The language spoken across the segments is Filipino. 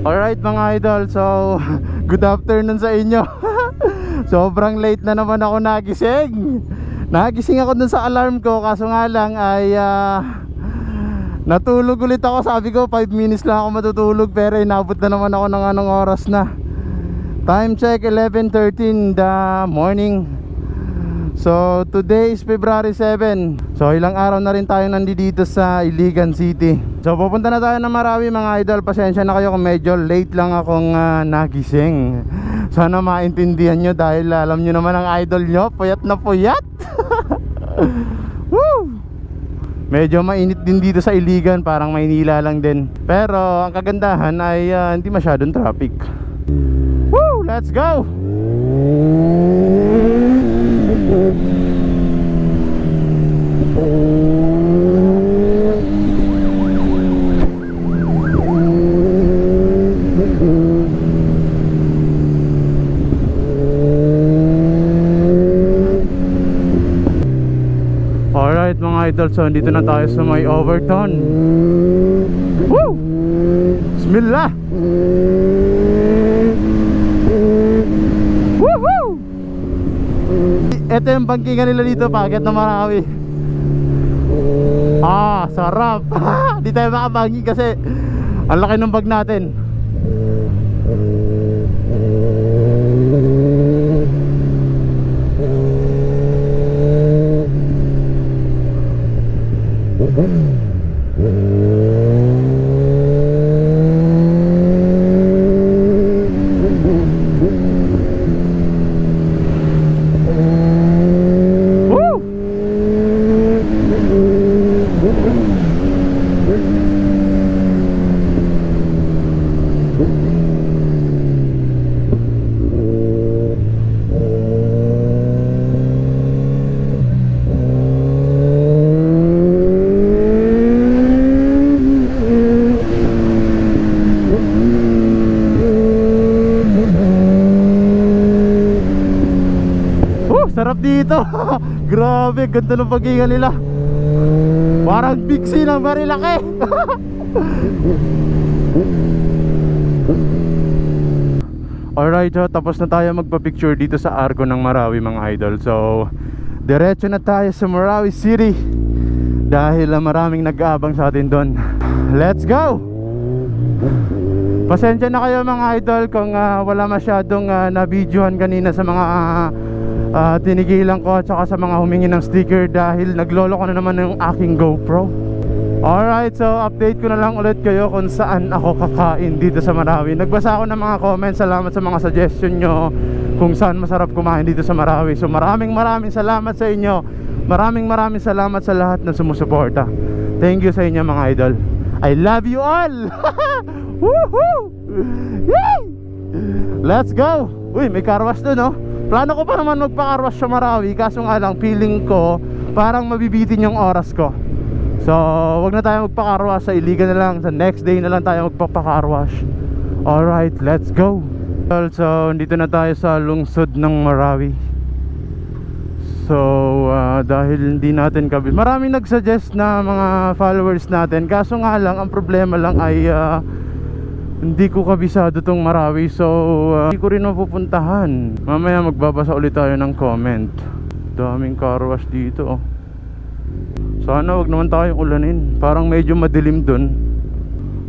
Alright mga idol, so good afternoon sa inyo. Sobrang late na naman ako nagising. Nagising ako dun sa alarm ko, kaso nga lang ay natulog ulit ako. Sabi ko 5 minutes lang ako matutulog, pero inabot na naman ako ng anong oras na. Time check 11:13 in the morning. So today is February 7. So ilang araw na rin tayo nandito sa Iligan City. So pupunta na tayo ng Marawi mga idol. Pasensya na kayo kung medyo late lang akong nagising. Sana maintindihan nyo dahil alam nyo naman ang idol nyo, puyat na puyat. Woo! Medyo mainit din dito sa Iligan, parang Maynila lang din. Pero ang kagandahan ay hindi masyadong traffic. Woo! Let's go! Alright mga idol, so dito na tayo sa may Overton. Woo! Bismillah! Woohoo! Ito yung bangkingan nila dito, paakyat na Marawi. Sarap. Di tayo makabangin kasi ang laki ng bag natin. Sarap dito. Grabe, ganda ng paghinga nila. Parang pixie ng Marilaki. Alright, so tapos na tayo magpa-picture dito sa Argo ng Marawi mga idol. So diretso na tayo sa Marawi City dahil maraming nag-aabang sa atin doon. Let's go! Pasensya na kayo mga idol kung wala masyadong na-videohan kanina sa mga tinigilan ko at saka sa mga humingi ng sticker dahil naglolo ko na naman ng aking GoPro. Alright, so update ko na lang ulit kayo kung saan ako kakain dito sa Marawi. Nagbasa ako ng mga comments, salamat sa mga suggestion nyo kung saan masarap kumain dito sa Marawi. So maraming salamat sa inyo. Maraming salamat sa lahat na sumusuporta. Thank you sa inyo mga idol. I love you all. Woohoo! Yay! Let's go! Uy, may carwash doon, no? Plano ko pa naman magpa-carwash sa Marawi, kaso nga lang feeling ko parang mabibitin yung oras ko. So wag na tayo magpa-carwash, sa Iligan na lang, sa next day na lang tayo magpa-carwash. Alright, let's go. So dito na tayo sa lungsod ng Marawi. So dahil hindi natin maraming nagsuggest na mga followers natin, kaso nga lang ang problema lang ay hindi ko kabisado tong Marawi. So hindi ko rin mapupuntahan. Mamaya magbabasa ulit tayo ng comment. Daming car wash dito, oh. Sana wag naman tayong ulanin. Parang medyo madilim dun.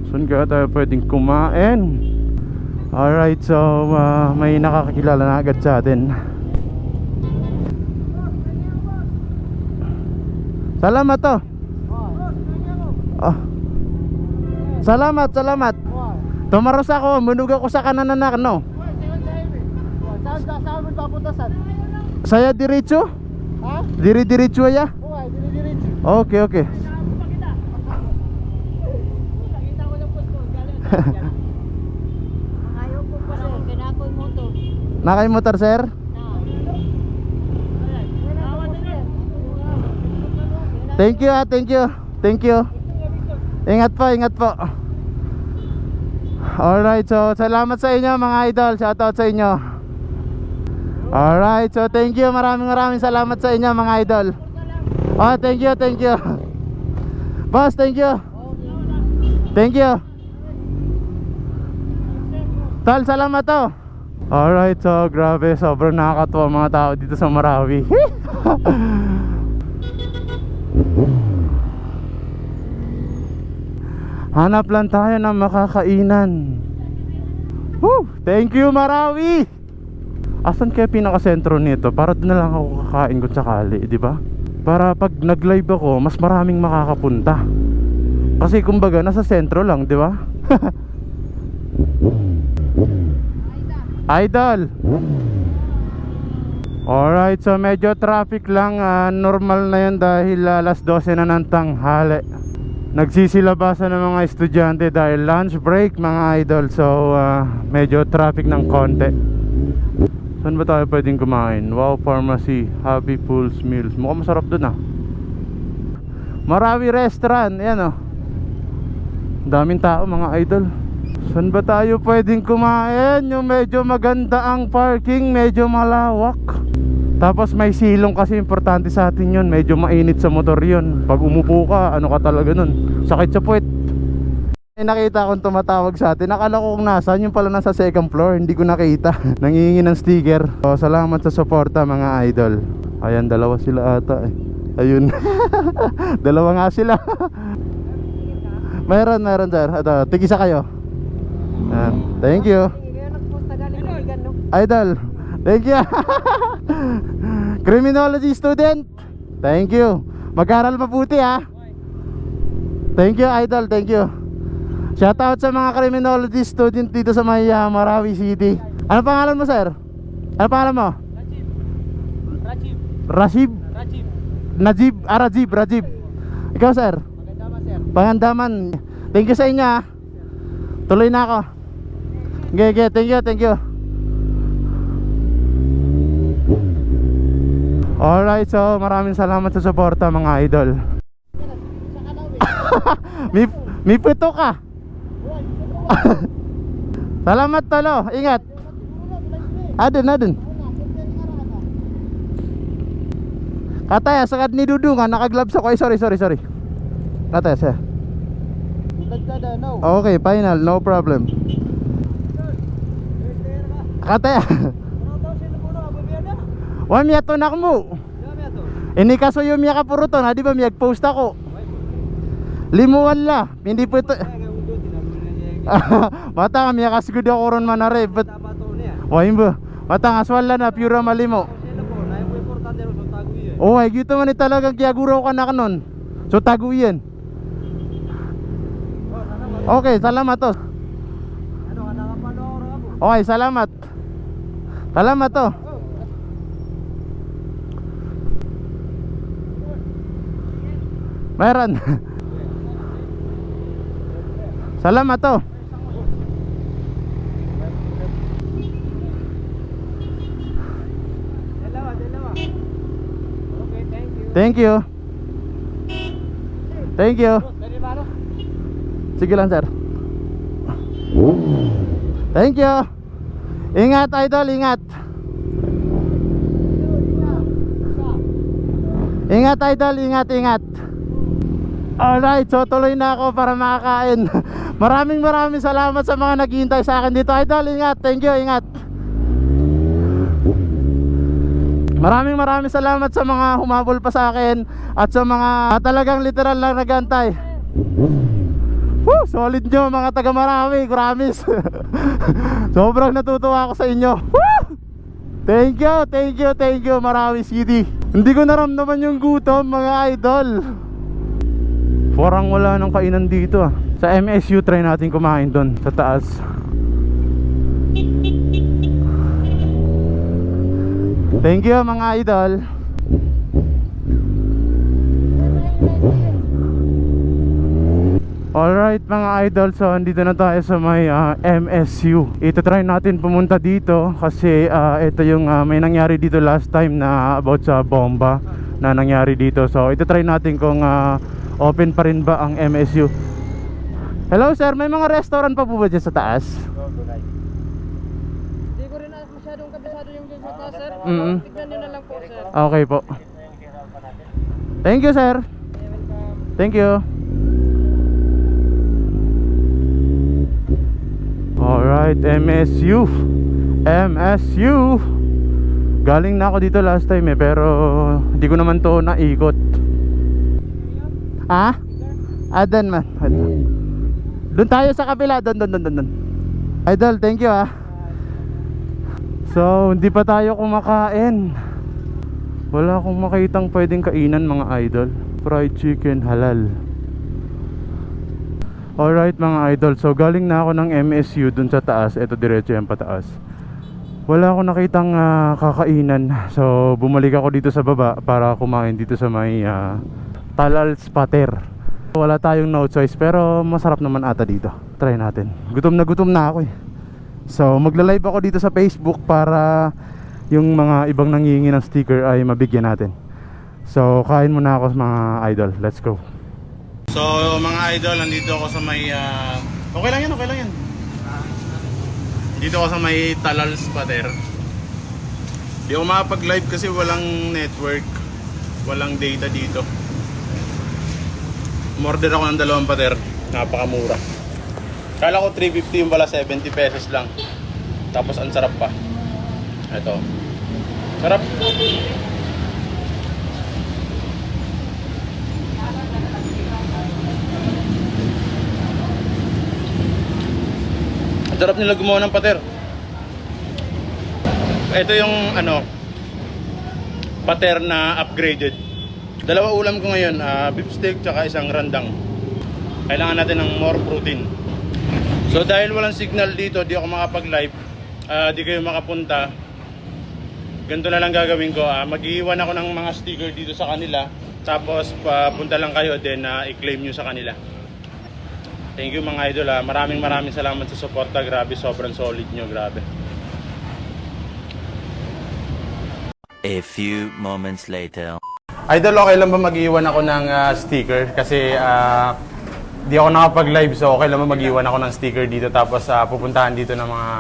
Saan kaya tayo pwedeng kumain? Alright, so may nakakakilala na agad sa atin. Salamat, oh. Salamat. Tumaros ako, munug ako sa kanan na no. Saan mo papunta saan? Saya diretso? Ha? Diretso ya? Oo, diretso. Okay. Nakita ko lang post ko, galing. Ayaw po pa sir, kinakoy motor. Nakay motor sir? Thank you. Ingat po. Alright, so salamat sa inyo mga idol. Shoutout sa inyo. Alright, so thank you. Maraming salamat sa inyo mga idol. Thank you. Boss, thank you. Tol, salamat to. Alright, so grabe, sobrang nakakatuwa mga tao dito sa Marawi. Hanap lang tayo ng makakainan. Woo! Thank you, Marawi! Asan kaya pinakasentro nito? Para doon na lang ako kakain kung sakali, di ba? Para pag nag-live ako, mas maraming makakapunta. Kasi kumbaga, nasa sentro lang, di ba? Idol! Alright, so medyo traffic lang. Normal na yun dahil alas 12 na ng tanghali. Nagsisilabasan ng mga estudyante dahil lunch break mga idol. So medyo traffic ng konti. Saan ba tayo pwedeng kumain? Wow Pharmacy, Happy Pulse Meals. Mukhang masarap dun ah. Marawi Restaurant, yan oh. Daming tao mga idol. Saan ba tayo pwedeng kumain? Yung medyo maganda ang parking, medyo malawak. Tapos may silong kasi importante sa atin yun. Medyo mainit sa motor yun. Pag umupo ka, ano ka talaga nun, sakit sa puwet. Nakita akong tumatawag sa atin. Akala ko kung nasaan, yung pala nasa second floor. Hindi ko nakita. Nangihingi ng sticker. So, salamat sa suporta mga idol. Ayan, dalawa sila ata eh. Ayun. Dalawa nga sila. Meron sir. Ito, tigisa kayo. Thank you. Idol, thank you. Criminology student, thank you. Mag-aral mabuti ha. Thank you idol, thank you. Shout out sa mga criminology student dito sa may Marawi City. Ano pangalan mo sir? Ano pangalan mo? Rajib. Najib, Rajib. Ikaw sir? Pangandaman sir. Pangandaman. Thank you sa inyo ha. Tuloy na ako. Okay, thank you. Alright, so maraming salamat sa suporta mga idol. May puto ka. Salamat tolo, ingat. Adun. Kataya, sagad ni Dudung naka-gloves ako. Sorry. Kataya siya. Okay, final, no problem. Kataya. Wa miya to nakmo. Ini kaso yung miya ka puro to, di ba miya post ako. Limuan la, hindi po ito. Mata miya kasugod ako ron manare, but wa imbo. Mata aswala na pura malimo. Oh, ay gito man talagang kiyaguraw ka na kanon. So taguyen. Okay, salamat to. Okay, salamat. Salamat to. Meron. Salamat to. Thank you. Sige lang sir. Thank you. Ingat idol, ingat. Ingat idol, ingat. Alright, so tuloy na ako para makakain. Maraming salamat sa mga naghihintay sa akin dito idol, ingat, thank you, ingat. Maraming salamat sa mga humabol pa sa akin at sa mga talagang literal lang nagantay. Woo, solid nyo mga taga Marawi, promise. Sobrang natutuwa ako sa inyo. Woo! Thank you Marawi City. Hindi ko naramdaman yung gutom mga idol. Parang wala nang kainan dito ah. Sa MSU try natin kumain doon sa taas. Thank you mga idol. Alright mga idol, so andito na tayo sa may MSU. Ito try natin pumunta dito kasi ito yung may nangyari dito last time na about sa bomba na nangyari dito. So ito try natin kung open pa rin ba ang MSU. Hello sir, may mga restaurant pa po ba dyan sa taas? Hindi ko rin masyadong kabisado yung dyan sa taas sir. Tignan nyo na lang po sir. Okay po. Thank you sir. Thank you. Alright, MSU. MSU. Galing na ako dito last time pero hindi ko naman to naikot. Ah? Adan man. Doon tayo sa kabila. Doon. Idol, thank you ah. So, hindi pa tayo kumakain. Wala akong makitang pwedeng kainan mga idol. Fried chicken halal. Alright mga idol, so galing na ako ng MSU dun sa taas. Ito diretso yan pataas. Wala akong nakitang kakainan. So bumalik ako dito sa baba para kumain dito sa may Talal's Pater. Wala tayong no choice pero masarap naman ata dito. Try natin. Gutom na ako eh. So magla-live ako dito sa Facebook para yung mga ibang nangihingi ng sticker ay mabigyan natin. So kain muna ako mga idol. Let's go. So mga idol, nandito ako sa may okay lang yan. Dito ako sa may Talal's Pater. Di ako makapag-live kasi walang network, walang data dito. Umorder ako ng 2 pater, napakamura. Kala ko 350 yung pala, 70 pesos lang. Tapos ang sarap pa. Ito. Sarap. Ang sarap nila gumawa ng pater. Ito yung pater na upgraded. 2 ulam ko ngayon, beef steak tsaka isang randang. Kailangan natin ng more protein. So dahil walang signal dito, di ako makapag-live, di kayo makapunta. Ganito na lang gagawin ko, mag-iwan ako ng mga sticker dito sa kanila. Tapos punta lang kayo, then i-claim nyo sa kanila. Thank you mga idol, maraming salamat sa suporta. Grabe, sobrang solid nyo, grabe. A few moments later. Idol, okay lang ba mag-iwan ako ng sticker? Kasi di ako nakapag-live, so okay lang ba mag-iwan ako ng sticker dito tapos pupuntahan dito ng mga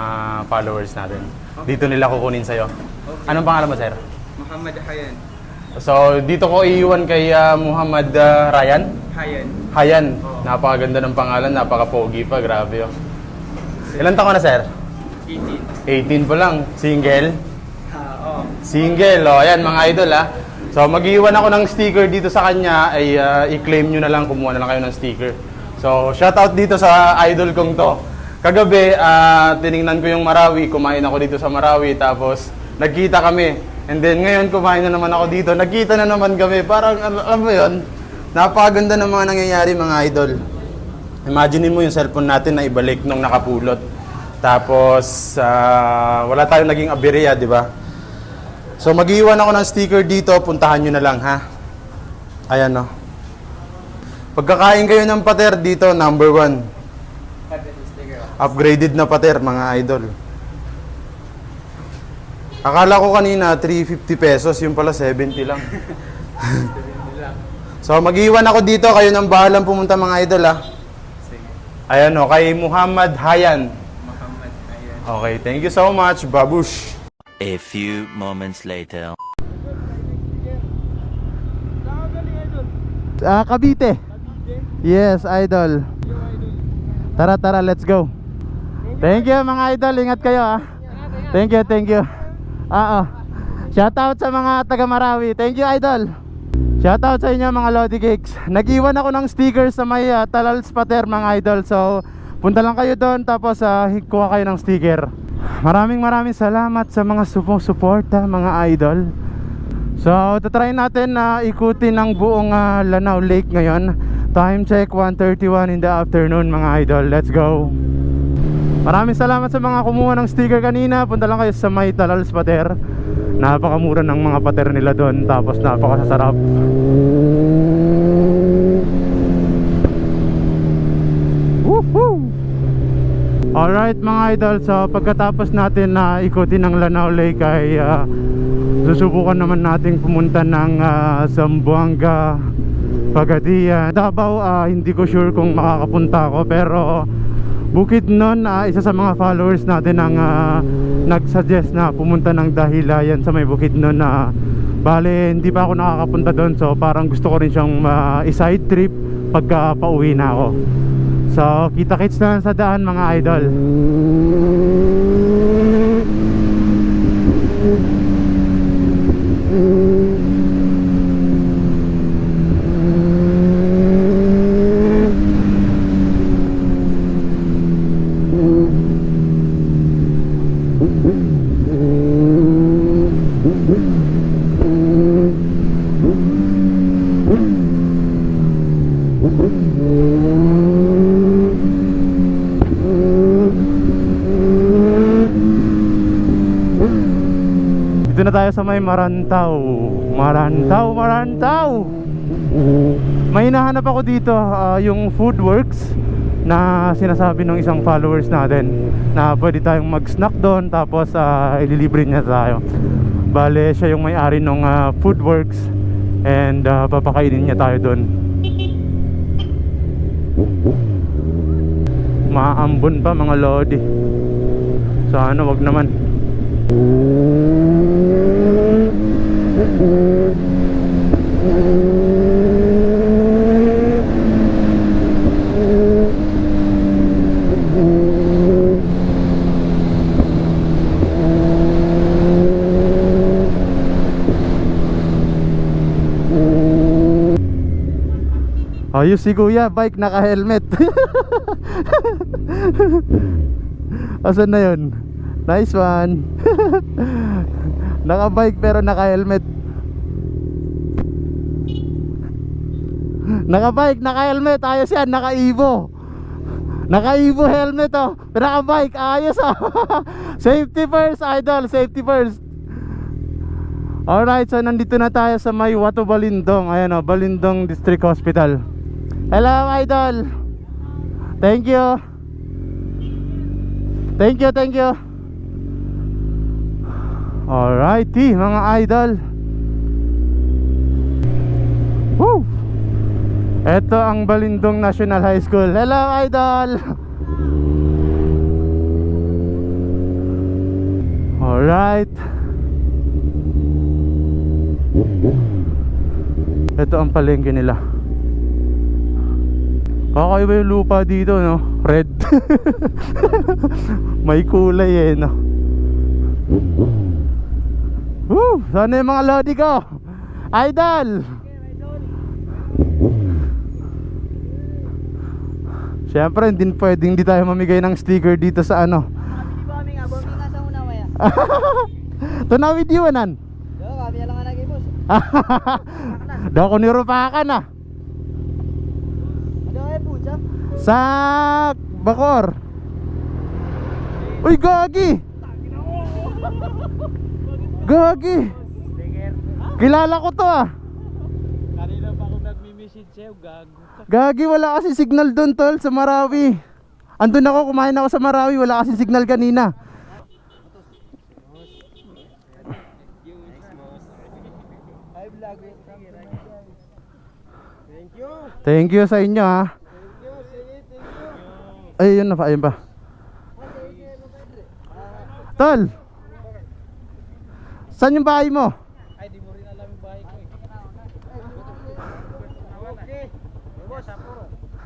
followers natin. Dito nila kukunin sa'yo. Anong pangalan mo, sir? Muhammad Hayan. So dito ko iiwan kay Muhammad Ryan? Hayan. Napakaganda ng pangalan, napaka-pogi pa, grabe oh. Ilan taon ka na, sir? 18. 18 pa lang. Single? Oo. Single, oh. Ayan mga idol ah. So mag-iwan ako ng sticker dito sa kanya, ay i-claim nyo na lang, kumuha na lang kayo ng sticker. So shoutout dito sa idol kong to. Kagabi, tiningnan ko yung Marawi, kumain ako dito sa Marawi, tapos nagkita kami. And then ngayon kumain na naman ako dito, nagkita na naman kami. Parang alam mo yun, napakaganda ng mga nangyayari mga idol. Imagine mo yung cellphone natin na ibalik nung nakapulot. Tapos wala tayong naging aberya, di ba? So mag-iwan ako ng sticker dito, puntahan nyo na lang ha. Ayan o. Pagkakain kayo ng pater dito, number 1. Upgraded na pater mga idol. Akala ko kanina 350 pesos, yung pala 70 lang. So mag-iwan ako dito, kayo nang bahalang pumunta mga idol ha. Ayan o, kay Muhammad Hayan. Okay, thank you so much, babush. A few moments later. Cavite. Yes, idol. Tara, let's go. Thank you mga idol, ingat kayo ah. Thank you. Shoutout sa mga taga Marawi. Thank you idol. Shoutout sa inyo mga Lodi Cakes. Nag-iwan ako ng stickers sa may Talal's Pater mga idol. So punta lang kayo doon, tapos kuha kayo ng sticker. Maraming salamat sa mga suporta mga idol. So tatry natin na ikutin ang buong Lanao Lake ngayon. Time check 1:31 in the afternoon mga idol. Let's go. Maraming salamat sa mga kumuha ng sticker kanina. Punta lang kayo sa may Talal's Pater. Napakamura ng mga pater nila doon, tapos napakasarap. Woohoo! Alright mga idol, so pagkatapos natin na ikutin ng Lanao Lake ay susubukan naman natin pumunta ng Zamboanga, Pagadian, Davao. Hindi ko sure kung makakapunta ako, pero Bukidnon, isa sa mga followers natin ang nagsuggest na pumunta ng Dahilayan sa may Bukidnon na bale hindi pa ako nakakapunta doon, so parang gusto ko rin siyang i-side trip pagka pauwi na ako. So kita-kits na lang sa daan mga idol. Dito na tayo sa may Marantau. Marantau. May hinahanap ako dito, yung food works na sinasabi ng isang followers natin na pwede tayong mag-snack doon, tapos ililibre niya tayo. Bale, siya yung may-ari ng food works, and papakainin niya tayo doon. Maambon pa mga lodi. Sana wag naman. Ayos si kuya, bike naka-helmet. Asan na yun? Nice one. Naka-bike pero naka-helmet. Naka-bike, naka-helmet. Ayos yan, naka-Evo. Naka-Evo helmet oh. Naka-bike, ayos oh. Safety first idol, safety first. Alright, so nandito na tayo sa may Watu Balindong. Ayan oh, Balindong District Hospital. Hello idol. Thank you. Thank you. Alrighty mga idol. Woo! Ito ang Balindong National High School. Hello idol. Alright. Ito ang palengke nila. Kakaiba yung lupa dito no. Red. May kulay eh no. Woo! Sana yung mga lodi ko idol. Siyempre hindi pwedeng di tayo mamigay ng sticker dito sa ano. Bami nga sa una waya. Tunawid iwanan. Yo, kami lang lagi boss. Daw ko nirupakan ah. Ano ay pucha? Sa Bacor. Uy gagi. Gagi. Kilala ko to ah. Kanina pa ako nagmi-message sa'yo, gago. Gagi, wala kasi signal doon tol sa Marawi. Andun ako, kumain ako sa Marawi, wala kasi signal kanina. Hi vlog. Thank you. Thank you sa inyo ha. Ay, yun na pa, ayun pa. Tol, saan yung bahay mo? Ay, di mo rin alam yung bahay ko eh. Okay. Boss,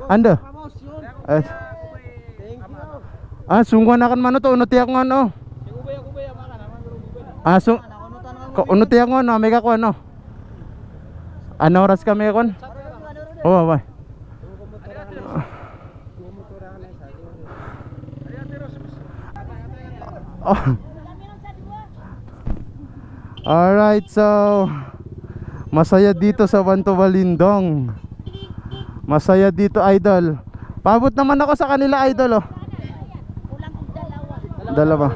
Ando? boss, yun. Ay, Thank you. sungguhan akan mano to, unuti ako ano. Yung ubay, maka naman, ubay. Unuti ako ano, mega ko ano. Ano oras kami kon? Oh, bye. Oh. Alright, so masaya dito sa Watu Balindong. Masaya dito idol. Paabot naman ako sa kanila idol oh. Dalawa.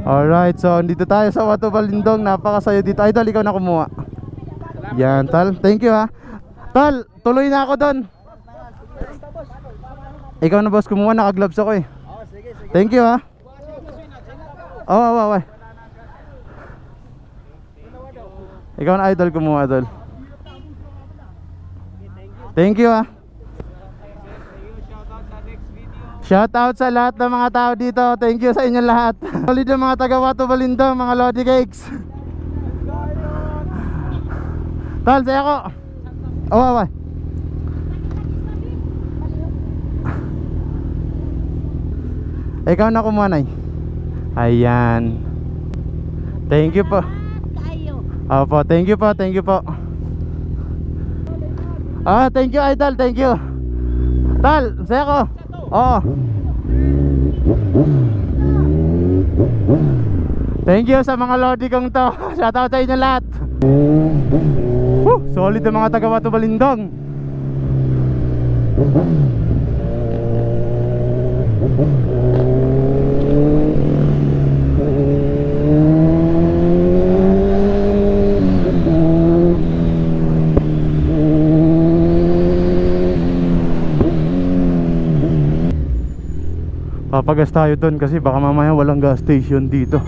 Alright, so dito tayo sa Watu Balindong. Napakasaya dito idol, ikaw na kumuha. Yan tal, thank you ha. Tal, tuloy na ako doon. Ikaw na boss, kumuha, naka-gloves ako eh. Thank you ha. Oh. Ikaw na idol, kumuha idol. Thank you ha. Shout out sa lahat ng mga tao dito. Thank you sa inyo lahat. Solid yung mga taga Watu Balindong, mga Lodi Cakes. Tal, saya ko. Oh. Ikaw na kumuha, Nay. Ayan. Thank you po. Tayo. Opo, thank you po, thank you po. Ah, thank you, Idol, thank you. Tal, saya ko. Oo. Thank you sa mga lodi kong to. Shoutout sa inyo lahat. Solid ang mga taga Watu Balindong. Papagas tayo dun kasi baka mamaya walang gas station dito.